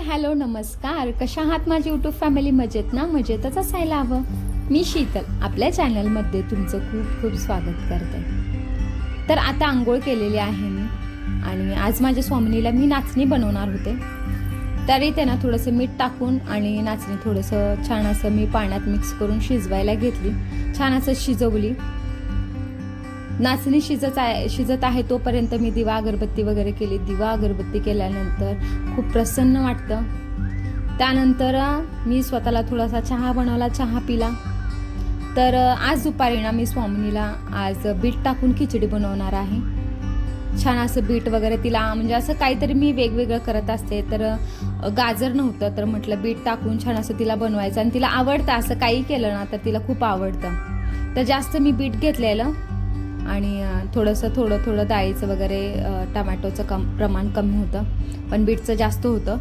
Hello नमस्कार. कशा आहात माझी यूट्यूब फॅमिली? मजेत ना? मजेतच असायला हवं. मी शीतल आपल्या चॅनलमध्ये तुमचं खूप खूप स्वागत करते. तर आता आंघोळ केलेली आहे मी आणि आज माझ्या स्वामिनीला मी नाचणी बनवणार होते. तरी ते ना थोडंसं मीठ टाकून आणि नाचणी थोडंसं छान असं मी पाण्यात मिक्स करून शिजवायला घेतली. छान असं शिजवली. नाचणी शिजत आहे तोपर्यंत मी दिवा अगरबत्ती वगैरे केली. दिवा अगरबत्ती केल्यानंतर खूप प्रसन्न वाटतं. त्यानंतर मी स्वतःला थोडासा चहा बनवला, चहा पिला. तर आज दुपारी ना मी स्वामिनीला आज बीट टाकून खिचडी बनवणार आहे. छान असं बीट वगैरे तिला म्हणजे असं काहीतरी मी वेगवेगळं करत असते. तर गाजर नव्हतं तर म्हटलं बीट टाकून छान असं तिला बनवायचं आणि तिला आवडतं. असं काही केलं ना तर तिला खूप आवडतं. तर जास्त मी बीट घेतलेलं आणि थोडं डाळीचं वगैरे टमॅटोचं प्रमाण कमी होतं पण बीटचं जास्त होतं.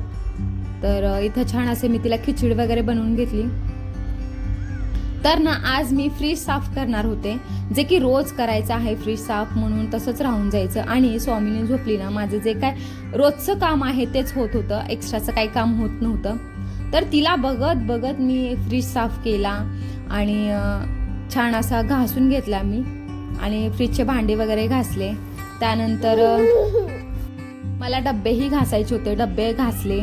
तर इथं छान असे मी तिला खिचडी वगैरे बनवून घेतली. तर ना आज मी फ्रीज साफ करणार होते, जे की रोज करायचं आहे फ्रीज साफ, म्हणून तसंच राहून जायचं. आणि स्वामिनी झोपली ना माझं जे काय रोजचं काम आहे तेच होत होतं, एक्स्ट्राचं काही काम होत नव्हतं. तर तिला बघत बघत मी फ्रीज साफ केला आणि छान असा घासून घेतला मी आणि फ्रीजचे भांडे वगैरे घासले. त्यानंतर मला डब्बेही घासायचे होते, डब्बे घासले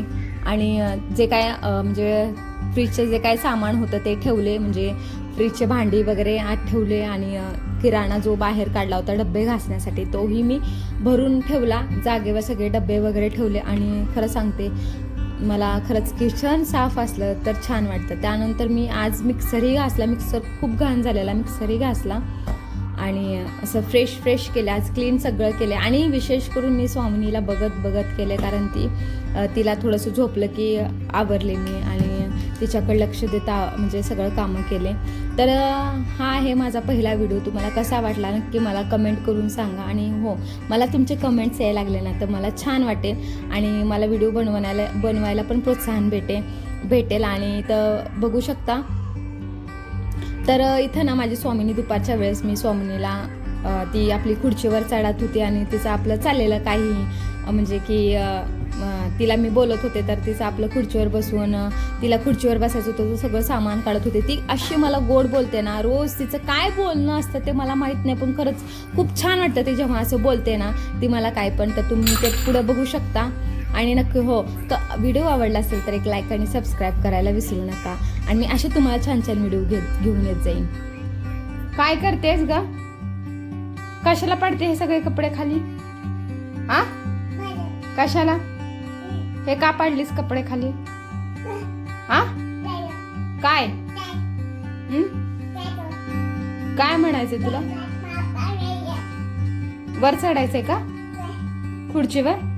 आणि जे काय म्हणजे फ्रीजचे जे काय सामान होतं ते ठेवले, म्हणजे फ्रीजचे भांडी वगैरे आत ठेवले आणि किराणा जो बाहेर काढला होता डब्बे घासण्यासाठी तोही मी भरून ठेवला. जागेवर सगळे डब्बे वगैरे ठेवले आणि खरं सांगते मला खरंच किचन साफ असलं तर छान वाटतं. त्यानंतर मी आज मिक्सरही घासला. मिक्सर खूप घाण झालेला, मिक्सरही घासला आणि असं फ्रेश केलं. आज क्लीन सगळं केलं आणि विशेष करून मी स्वामिनीला बघत केले, कारण तिला थोडंसं झोपलं की आवरले मी आणि तिच्याकडे लक्ष देता म्हणजे सगळं कामं केले. तर हा आहे माझा पहिला व्हिडिओ. तुम्हाला कसा वाटला नक्की मला कमेंट करून सांगा. आणि हो, मला तुमचे कमेंट्स यायला लागले ना तर मला छान वाटेल आणि मला व्हिडिओ बनवायला पण प्रोत्साहन भेटेल. आणि तर बघू शकता. तर इथं ना माझी स्वामिनी दुपारच्या वेळेस मी स्वामिनीला ती आपली खुर्चीवर चढत होती आणि तिचं आपलं चाललेलं काही म्हणजे की तिला मी बोलत होते तर तिचं आपलं खुर्चीवर बसवून तिला खुर्चीवर बसायचं होतं, तर सगळं सामान काढत होते. ती अशी मला गोड बोलते ना, रोज तिचं काय बोलणं असतं ते मला माहीत नाही, पण खरंच खूप छान वाटतं ते जेव्हा असं बोलते ना ती मला काय पण. तर तुम्ही ते पुढं बघू शकता. आणि नक्की हो, व्हिडिओ आवडला असेल तर एक लाईक आणि सबस्क्राईब करायला विसरू नका. आणि मी असे तुम्हाला छान छान व्हिडिओ घेऊन येत जाईन. काय करतेस ग? कशाला पडते हे सगळे कपडे खाली? आ कशाला हे का पाडलीस कपडे खाली? आ काय काय म्हणायचंय तुला? वर चढायचंय का खुर्चीवर?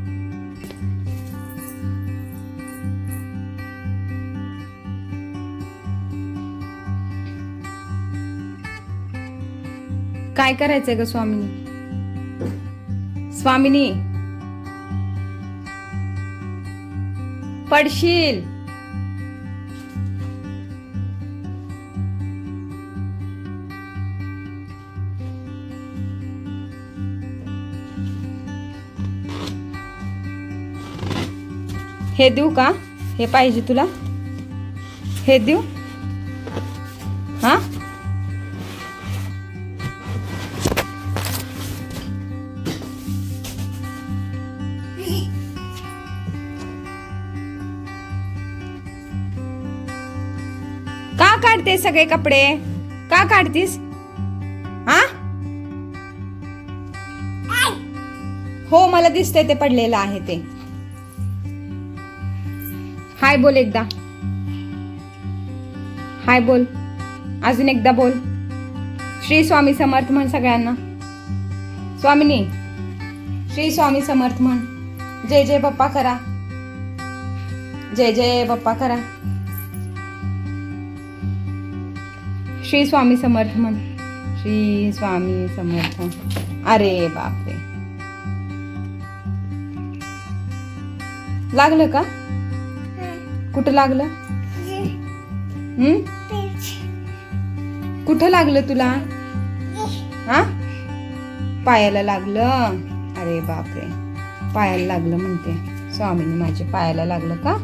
काय करायचंय ग स्वामिनी? स्वामिनी पडशील. हे देऊ का? हे पाहिजे तुला? हे देऊ? हा का काढते सगळे कपडे? का काढतीस? हा हो मला दिसतंय ते पडलेलं आहे ते. हाय बोल एकदा. हाय बोल. अजून एकदा बोल. श्री स्वामी समर्थ म्हण सगळ्यांना. स्वामिनी श्री स्वामी समर्थ म्हण. जय जय बाप्पा करा. जय जय बाप्पा करा. श्री स्वामी समर्थ म्हण. श्री स्वामी समर्थ. अरे बापरे, लागलं का? कुठं लागलं? कुठं लागलं तुला? हा पायाला लागलं. अरे बापरे, पायाला लागलं म्हणते स्वामीनी माझ्या पायाला लागलं का?